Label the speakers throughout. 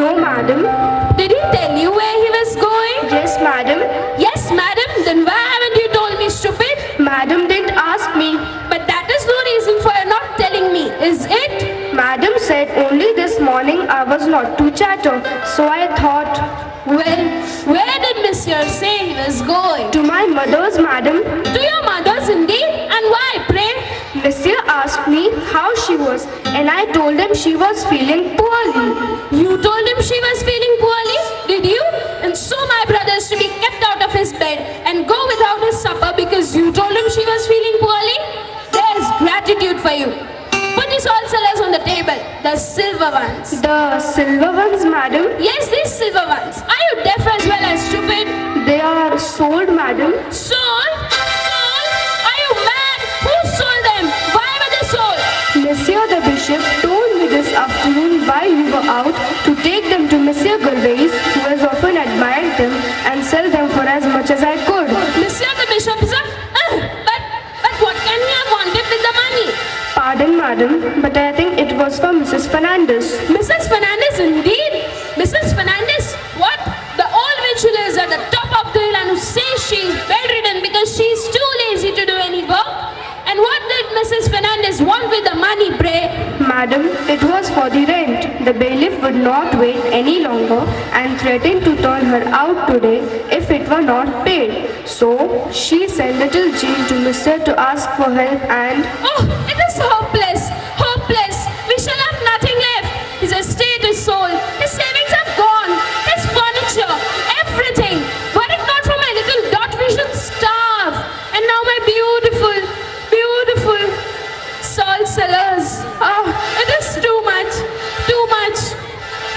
Speaker 1: No, madam.
Speaker 2: Did he tell you where he was going?
Speaker 1: Yes, madam.
Speaker 2: Yes, madam. Then why haven't you told me, stupid?
Speaker 1: Madam didn't ask me.
Speaker 2: But that is no reason for your not telling me, is it?
Speaker 1: Madam said only this morning I was not to chatter, so I thought.
Speaker 2: Well, where did Monsieur say he was going?
Speaker 1: To my mother's, madam.
Speaker 2: To your mother's indeed? And why, pray?
Speaker 1: Monsieur asked me how she was, and I told him she was feeling poorly.
Speaker 2: You told him she was feeling poorly, did you? And so my brother is to be kept out of his bed and go without his supper because you told him she was feeling poorly? There's gratitude for you. Put the salt cellars on the table, the silver ones.
Speaker 1: The silver ones, madam?
Speaker 2: Yes, these silver ones. Are you deaf as well as stupid?
Speaker 1: They are sold, madam.
Speaker 2: Sold? Sold? Are you mad? Who sold them? Why were they sold?
Speaker 1: Monsieur the bishop told me this afternoon while we were out to take them to Monsieur Gervais, who has often admired them, and sell them for as much as I could.
Speaker 2: Monsieur the bishop, sir? But what can he have wanted with the money?
Speaker 1: Pardon, madam, but I think it was for Mrs. Fernandez.
Speaker 2: Mrs. Fernandez, indeed? Mrs. Fernandez? What? The old witch who lives at the top of the hill and who says she's bedridden because she's too lazy to do any work? And what did Mrs. Fernandez want with the money, pray?
Speaker 1: Madam, it was for the rent. The bailiff would not wait any longer and threatened to turn her out today if it were not paid. So, she sent little Jean to Monsieur to ask for help and...
Speaker 2: Oh, it is hopeless, hopeless. We shall have nothing left. His estate is sold. His savings have gone. His furniture, everything. Were it not for my little dot, we should starve. And now my beautiful salt cellars. Oh, it is too much, too much.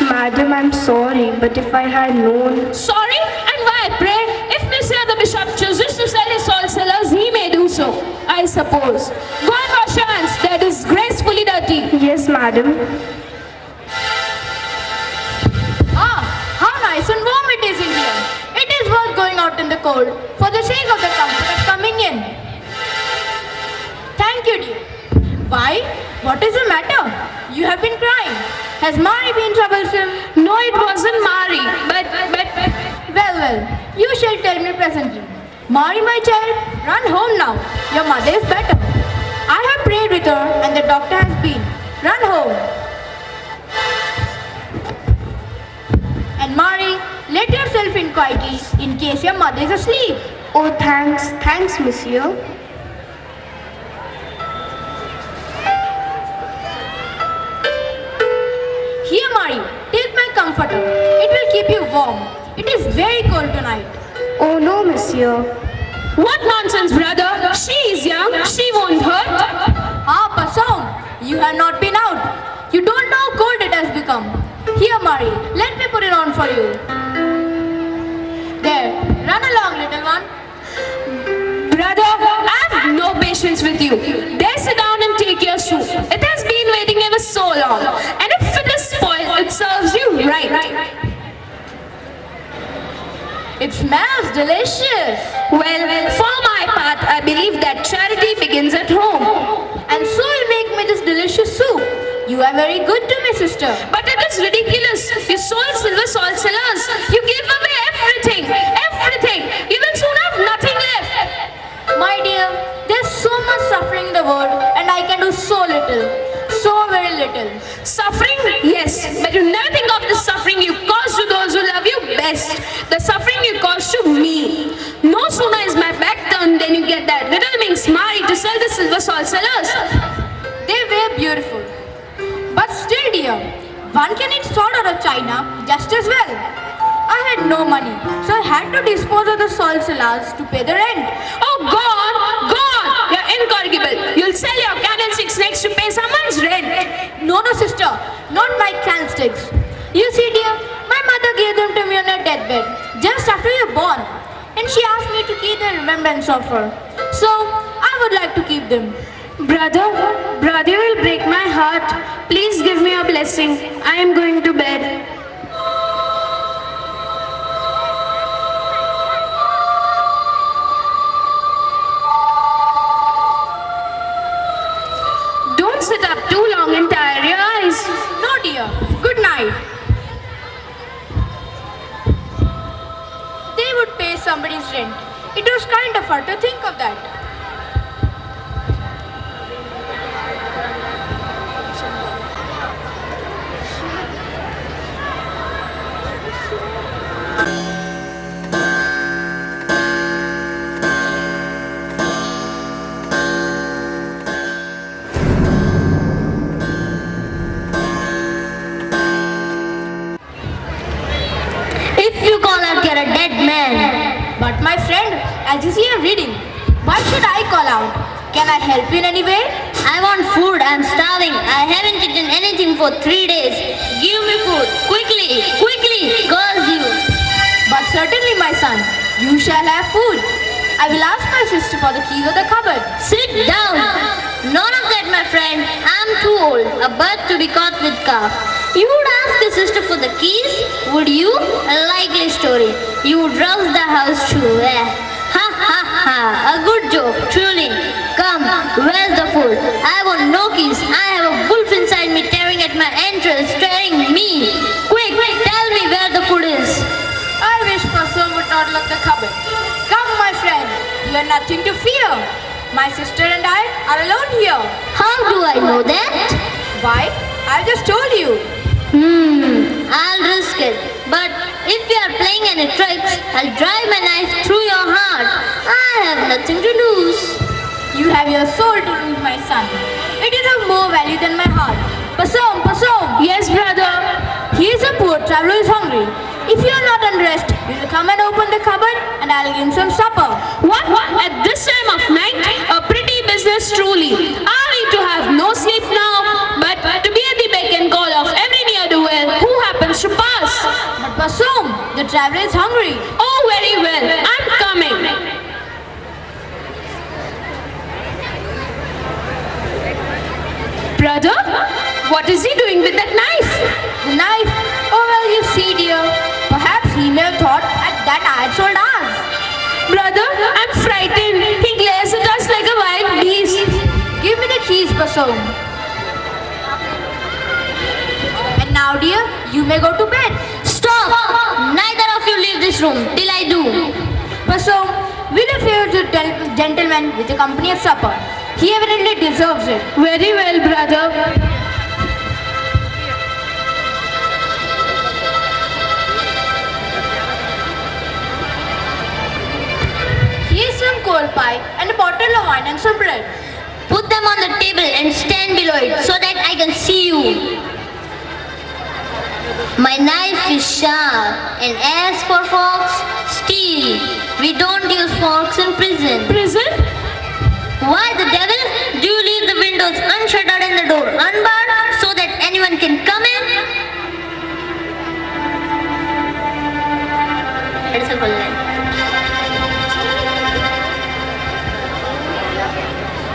Speaker 1: Madam, I'm sorry, but if I had known...
Speaker 2: Sorry? And why, pray? If Monsieur the bishop chooses to sell his salt cellars, he may do so, I suppose. Go and wash your hands. They're disgracefully dirty.
Speaker 1: Yes, madam.
Speaker 3: Ah, how nice and warm it is in here. It is worth going out in the cold for the sake of the comfort of coming in. Thank you, dear. Why? What is the matter? You have been crying. Has Mari been troublesome?
Speaker 2: No, it wasn't Mari, but...
Speaker 3: Well, you shall tell me presently. Mari, my child, run home now. Your mother is better. I have prayed with her and the doctor has been. Run home. And Mari, let yourself in quietly in case your mother is asleep.
Speaker 1: Oh, thanks, monsieur.
Speaker 3: Here, Mari, take my comforter. It will keep you warm. It is very cold tonight.
Speaker 1: Oh, no, monsieur.
Speaker 2: What nonsense, brother. She is young. She won't hurt.
Speaker 3: Ah, Passon, you have not been out. You don't know how cold it has become. Here, Mari, let me put it on for you. There, run along, little one.
Speaker 2: Brother, I have no patience with you. There, sit down and take your soup. It has been waiting ever so long. And if it is spoiled, it serves you right.
Speaker 3: It smells delicious.
Speaker 2: Well, for my part, I believe that charity begins at home.
Speaker 3: And so you make me this delicious soup. You are very good to me, sister.
Speaker 2: But it is ridiculous. You sold silver salt cellars. You gave away everything. Everything. You will soon have nothing left.
Speaker 3: My dear, there's so much suffering in the world and I can do so little. So very little.
Speaker 2: Suffering? Yes. But you never think of the suffering you cause to those who love you best. The suffering you cause to me. No sooner is my back turned than you get that little minx Mari to sell the silver salt cellars.
Speaker 3: They were beautiful. But still, dear, one can eat salt out of China just as well. I had no money, so I had to dispose of the salt cellars to pay the rent.
Speaker 2: Oh, gone! You're incorrigible. You'll sell your candlesticks next to pay someone's rent.
Speaker 3: No, sister, not my candlesticks. You see, dear, my mother gave them to me on her deathbed just after you were born. And she asked me to keep the remembrance of her. So, I would like to keep them.
Speaker 1: Brother, you will break my heart. Please give me a blessing. I am going to bed.
Speaker 2: Don't sit up too long and tire your eyes.
Speaker 3: No, dear. Good night. rent. It was kind of her to think of that.
Speaker 4: If you call out, you're a dead man.
Speaker 3: But my friend, as you see, I'm reading. Why should I call out? Can I help you in any way?
Speaker 4: I want food. I'm starving. I haven't eaten anything for 3 days. Give me food. Quickly, quickly. Curse you.
Speaker 3: But certainly, my son, you shall have food. I will ask my sister for the keys of the cupboard.
Speaker 4: Sit down. None of that, my friend. I'm too old. A bird to be caught with calf. You would ask your sister for the keys? Would you? A likely story. You would rouse the house too. Ha ha ha. A good joke, truly. Come, where's the food? I want no keys. I have a wolf inside me tearing at my entrails, tearing me. Quick, tell me where the food is.
Speaker 3: I wish Pasum would not lock the cupboard. Come, my friend. You have nothing to fear. My sister and I are alone here.
Speaker 4: How do I know that?
Speaker 3: Why? I just told you.
Speaker 4: I'll risk it. But if you are playing any tricks, I'll drive my knife through your heart. I have nothing to lose.
Speaker 3: You have your soul to lose, my son. It is of more value than my heart. Pasum, Pasum.
Speaker 2: Yes, brother.
Speaker 3: He is a poor traveler who is hungry. If you are not undressed, you will come and open the cupboard and I'll give him some supper.
Speaker 2: What? At this time of night? A pretty business truly. Are we to have no sleep now, but to be at the beck and call of every ne'er-do-well who happens to pass?
Speaker 3: But Pasum, the traveler is hungry.
Speaker 2: Oh, very well. I'm coming. Brother, what is he doing with that knife?
Speaker 3: The knife? Oh well, you see, dear. Perhaps he may have thought that I had sold ours.
Speaker 2: Brother, I'm frightened. He glares at us like a wild beast.
Speaker 3: Give me the keys, Pasum. And now, dear, you may go to bed.
Speaker 4: Stop! Neither of you leave this room till I do.
Speaker 3: Pasum, will you favor the gentleman with a company of supper? He evidently deserves it.
Speaker 2: Very well, brother.
Speaker 3: Here's some cold pie and a bottle of wine and some bread.
Speaker 4: Put them on the table and stand below it so that I can see you. My knife is sharp, and as for forks, steel. We don't use forks in prison.
Speaker 2: Prison?
Speaker 4: Why the devil? Do you leave the windows unshuttered and the door unbarred so that anyone can come in? It's a full line.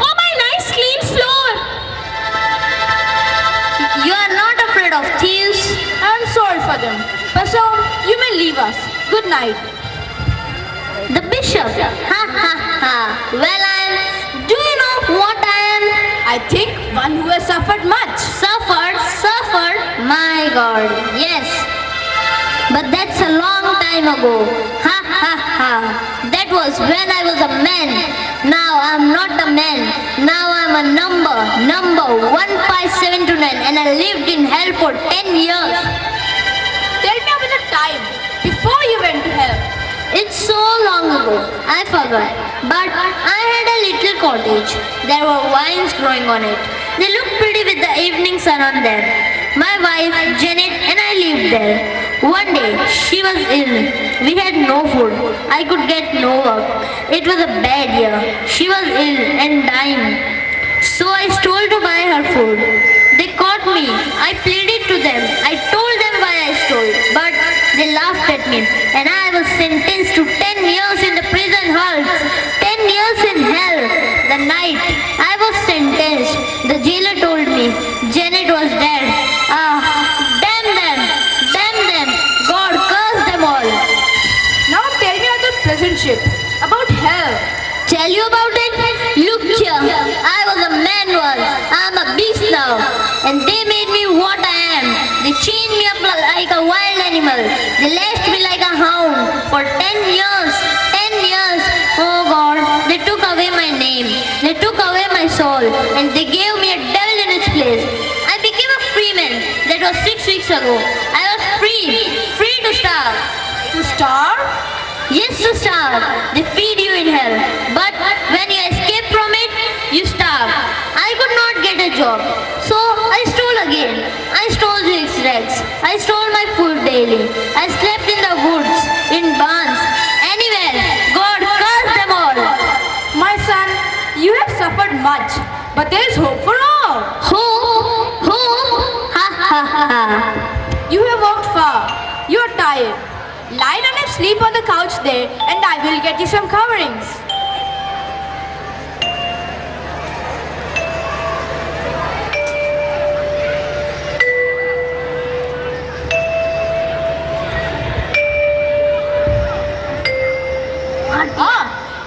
Speaker 2: Oh, my nice clean floor.
Speaker 4: You are not afraid of thieves?
Speaker 3: I'm sorry for them. Pasum, you may leave us. Good night.
Speaker 4: The bishop? Ha ha ha. Well, do you know what I am?
Speaker 3: I think one who has suffered much.
Speaker 4: Suffered? My God, yes. But that's a long time ago. Ha ha ha. That was when I was a man. Now I'm not a man. Now I'm a number 15729, and I lived in hell for 10 years.
Speaker 3: Tell me about the time before you went to hell.
Speaker 4: It's so long ago, I forgot. But I had a little cottage. There were vines growing on it. They looked pretty with the evening sun on them. My wife, Janet, and I lived there. One day, she was ill. We had no food. I could get no work. It was a bad year. She was ill and dying. So I stole to buy her food. They caught me. I pleaded to them. I told them why I stole. But they laughed at me. And I was sentenced to 10 years in the prison halls. 10 years in hell. The night I was sentenced, the jailer told me Janet was dead. Damn them. God curse them all.
Speaker 3: Now tell me about the prison ship. About hell.
Speaker 4: Tell you about it? Look here. I was a man once. I'm a beast now. And they made me what I am. They chained me up like a wild animal. They lashed me like a hound for 10 years. 10 years. They took away my soul and they gave me a devil in its place. I became a free man. That was 6 weeks ago. I was free to starve.
Speaker 3: To starve?
Speaker 4: Yes, to starve. They feed you in hell. But when you escape from it, you starve. I could not get a job. So I stole again. I stole these rags. I stole my food daily. I slept in the woods, in barns, anywhere. God curse them all.
Speaker 3: My son, you have suffered much, but there is hope for all.
Speaker 4: Hope? Ha ha ha.
Speaker 3: You have walked far. You are tired. Lie down and sleep on the couch there, and I will get you some coverings.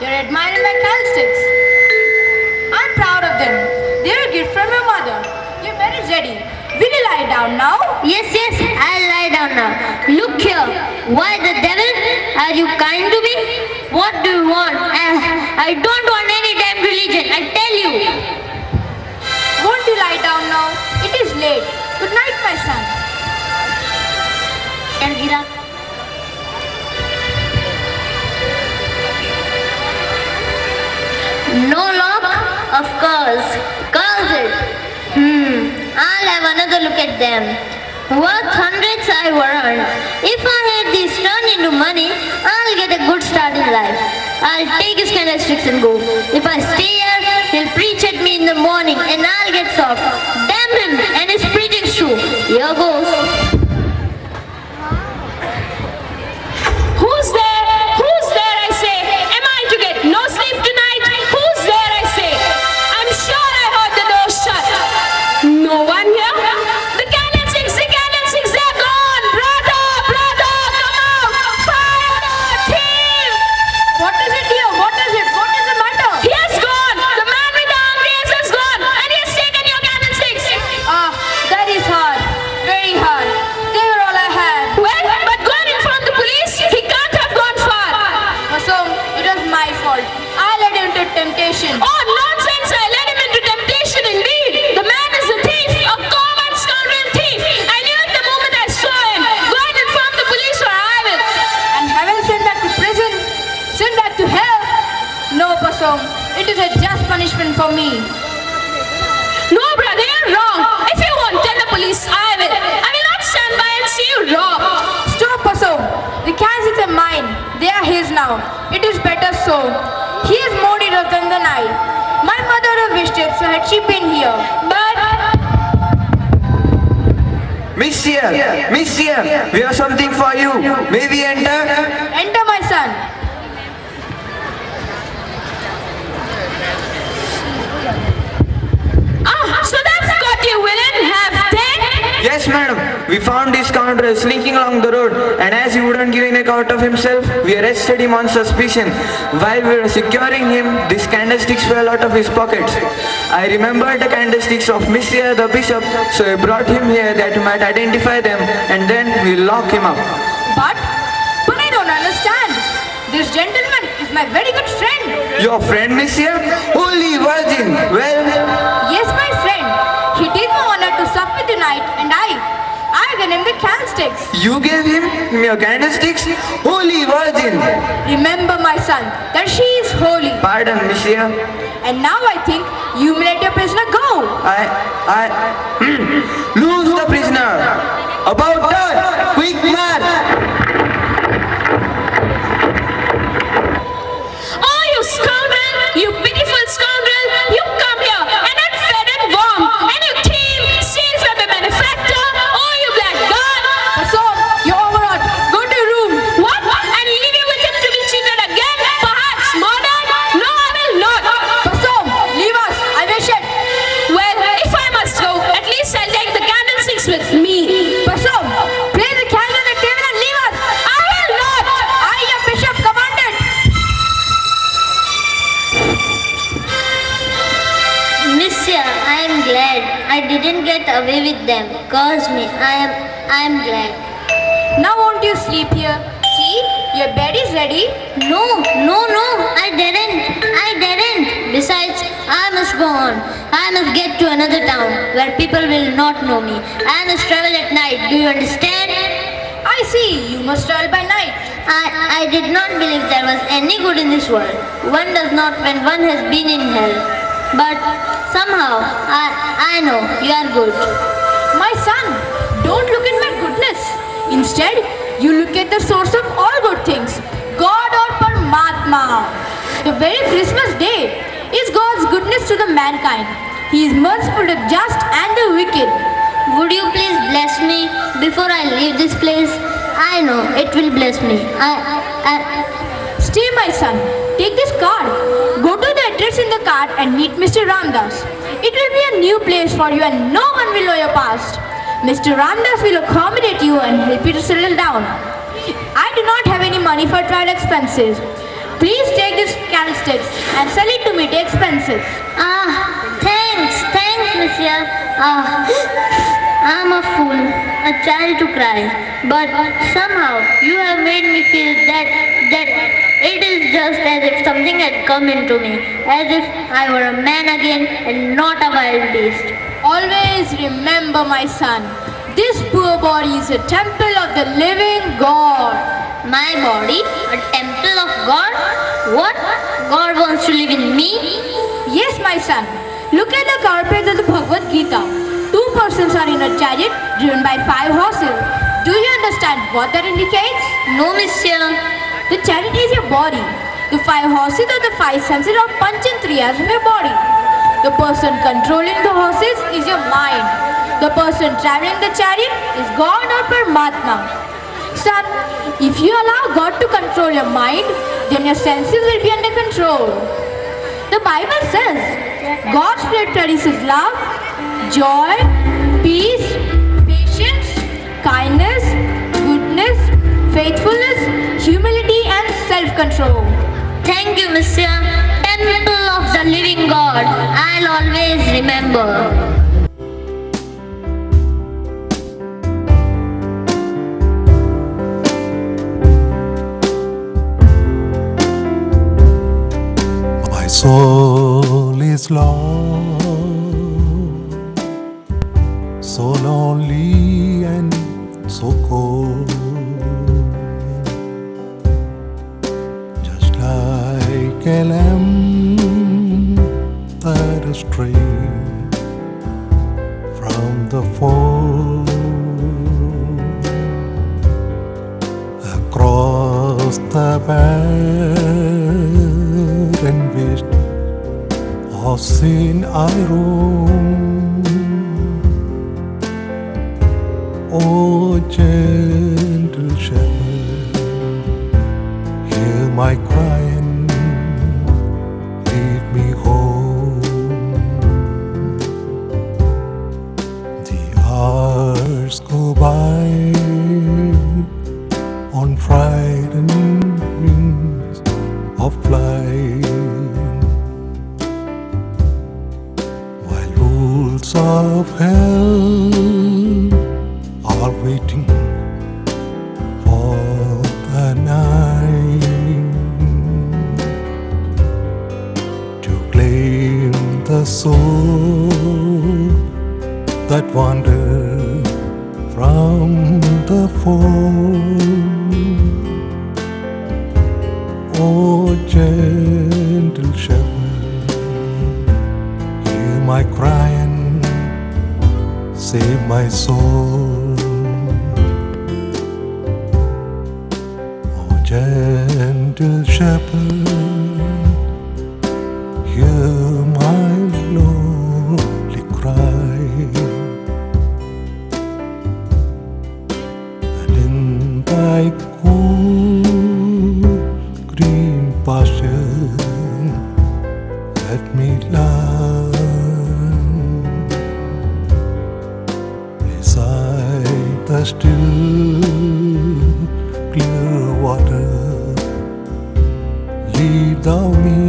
Speaker 3: You're admiring my candlesticks. I'm proud of them. They're a gift from your mother. Your bed is ready. Will you lie down now?
Speaker 4: Yes, I'll lie down now. Look here. Why the devil? Are you kind to me? What do you want? I don't want any damn religion, I tell you.
Speaker 3: Won't you lie down now? It is late. Good night, my son.
Speaker 4: Tell Gira. No lock? Of course. Curse it. I'll have another look at them. Worth hundreds I earned. If I had these turned into money, I'll get a good start in life. I'll take his candlesticks and go. If I stay here, he'll preach at me in the morning and I'll get soft. Damn him and his preaching's true. Here goes.
Speaker 2: Who's there? Who's there, I say? Am I to get no sleep tonight? Who's there, I say? I'm sure I heard the door shut. No one here? The candlesticks, they're gone! Brother, come out! Fire! Thief!
Speaker 3: What is it, dear? What is it? What is the matter?
Speaker 2: He has gone! The man with the hungry eyes has gone! And he has taken your candlesticks!
Speaker 3: That is hard. Very hard. They were all I had.
Speaker 2: Well, but go and inform the police. He can't have gone far.
Speaker 3: So, it was my fault. I led him to temptation.
Speaker 2: Oh, nonsense! I led him into temptation indeed. The man is a thief, a covert scoundrel thief. I knew it the moment I saw him. Go and inform the police or I will.
Speaker 3: And heaven sent back to prison? Sent back to hell? No, Pasong. It is a just punishment for me.
Speaker 2: No, brother, you're wrong. If you won't tell the police, I will. I will not stand by and see you robbed.
Speaker 3: Stop, Pasong. The candlesticks are mine. They are his now. It is better so. He is more deserved than I. My mother would have wished it, so had she been here. But
Speaker 5: Monsieur, we have something for you. May we enter?
Speaker 3: enter, my son.
Speaker 2: So that's got you, villain, have they?
Speaker 5: Yes, madam. We found this scoundrel sneaking along the road, and as he wouldn't give an account of himself, we arrested him on suspicion. While we were securing him, these candlesticks fell out of his pockets. I remembered the candlesticks of Monsieur the Bishop, so I brought him here that we might identify them, and then we lock him up.
Speaker 3: But I don't understand. This gentleman is my very good friend.
Speaker 5: Your friend, Monsieur? Holy Virgin! Well,
Speaker 3: Yes, my friend. He did me honor to sup with tonight, and I gave him the candlesticks.
Speaker 5: you gave him your candlesticks? Holy Virgin!
Speaker 3: Remember, my son, that she is holy.
Speaker 5: Pardon, Monsieur.
Speaker 3: And now I think you may let your prisoner go.
Speaker 5: Lose the prisoner! About that! Quick march!
Speaker 2: Oh, you scoundrel! You pitiful scoundrel! You come here and I'm fed and warm, and you thief, steal from a manufacturer. Oh, you blackguard!
Speaker 3: So, you're overawed. Go to your room.
Speaker 2: What? And leave you with him to be cheated again? Perhaps murdered? No, I will not.
Speaker 3: Pasom, leave us. I wish it.
Speaker 2: Well, if I must go, at least I'll take the candlesticks with me.
Speaker 3: Pasom, place the candle on the table and leave us.
Speaker 2: I will not.
Speaker 3: I, your bishop, commanded.
Speaker 4: Monsieur, I am glad I didn't get away with them. Curse me, I am glad.
Speaker 3: Now won't you sleep here? See, your bed is ready.
Speaker 4: No, I didn't. Besides, I must go on. I must get to another town where people will not know me. I must travel at night. Do you understand?
Speaker 3: I see, you must travel by night.
Speaker 4: I did not believe there was any good in this world. One does not when one has been in hell. But somehow, I know you are good.
Speaker 3: My son, don't look at my goodness. Instead, you look at the source of all good things, God or Paramatma. The very Christmas day is God's goodness to the mankind. He is merciful to the just and the wicked.
Speaker 4: Would you please bless me before I leave this place? I know it will bless me.
Speaker 3: Stay, my son. Take this card. Go to the address in the card and meet Mr. Ramdas. It will be a new place for you and no one will know your past. Mr. Ramdas will accommodate you and help you to settle down. I do not have any money for travel expenses. Please take this candlesticks and sell it to meet the expenses.
Speaker 4: Thanks, monsieur. I'm a fool, a child to cry. But somehow you have made me feel that it is just as if something had come into me, as if I were a man again and not a wild beast.
Speaker 3: Always remember, my son, this poor body is a temple of the living God.
Speaker 4: My body, a temple of God? What? God wants to live in me?
Speaker 3: Yes, my son. Look at the cover page of the Bhagaved Gita. 2 persons are in a chariot driven by 5 horses. Do you understand what that indicates?
Speaker 4: No, monsieur.
Speaker 3: The chariot is your body. The 5 horses are the 5 senses or panchindriyas of your body. The person controlling the horses is your mind. The person traveling the chariot is God or Paramatma. Son, if you allow God to control your mind, then your senses will be under control. The Bible says, God's spirit produces love, joy, peace, patience, kindness, goodness, faithfulness, humility and self-control.
Speaker 4: Thank you, monsieur. Temple of the living God. I'll always remember.
Speaker 6: My soul is lost, so lonely and so cold, just like a lamb that is strayed from the fold. Across the barren waste of sin I roam. O gentle shepherd, hear my cry and lead me home. The hours go by on frightened wings of flight, while wolves of hell are waiting for the night to claim the soul that wandered from the fold. O gentle shepherd, hear my cry and save my soul. O gentle shepherd, hear my lonely cry, and in thy cool green pasture let me lie beside the still clear water. Lead thou me,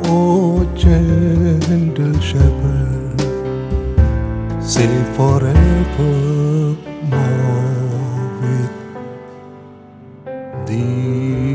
Speaker 6: O gentle shepherd, say forevermore with thee.